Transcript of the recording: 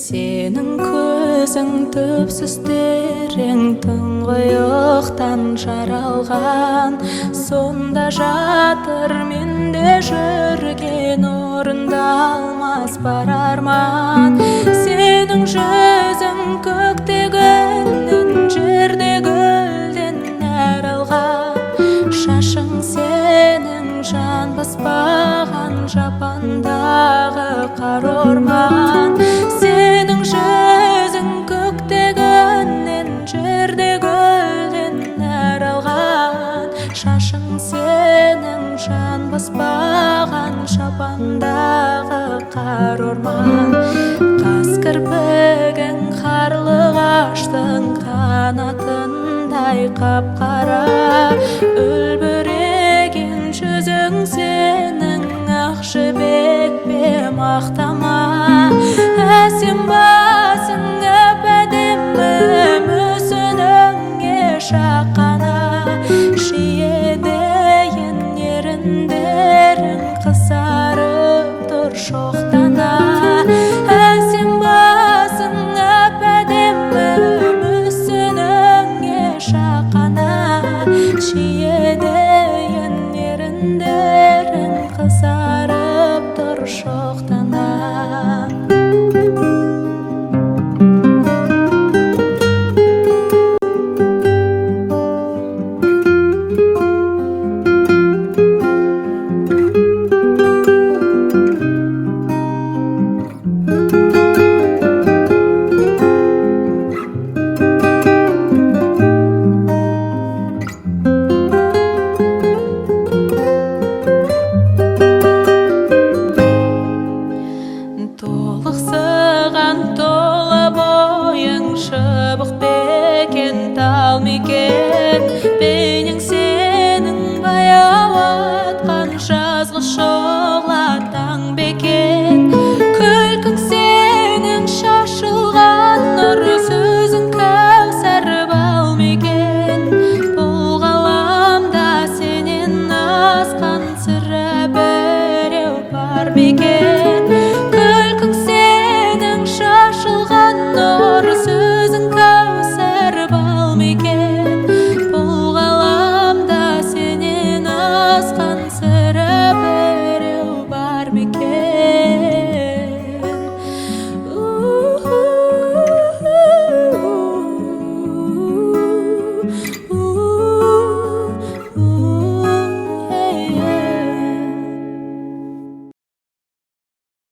Сенің көзің түпсіз терең тұңғиықтан жаралған, сонда жатыр менде жүрген орындалмас бар арман. Сенің жүзің көктегіннен, жерде гүлден нәр алған, шашың сенің жан баспаған жапандағы қар орман. Сенің жүзің көктегіннен, жерде гүлден нәр алған, шашың сенің жан баспаған жапандағы қар орман. Қас кірпігің қарлығаштың қанатындай қап-қара, үлбіреген жүзің сенің ақ жібек пе мақтама. Әсем басың әп-әдемі, мүсініңе шаққана, шиедейін еріндерің қызарып тұр шоқтана. Әсем басың әп-әдемі, мүсініңе шаққана, шиедейін еріндерің қызарып тұр шоқтана. Толықсыған толы бойың, шыбық бекен тал мекен.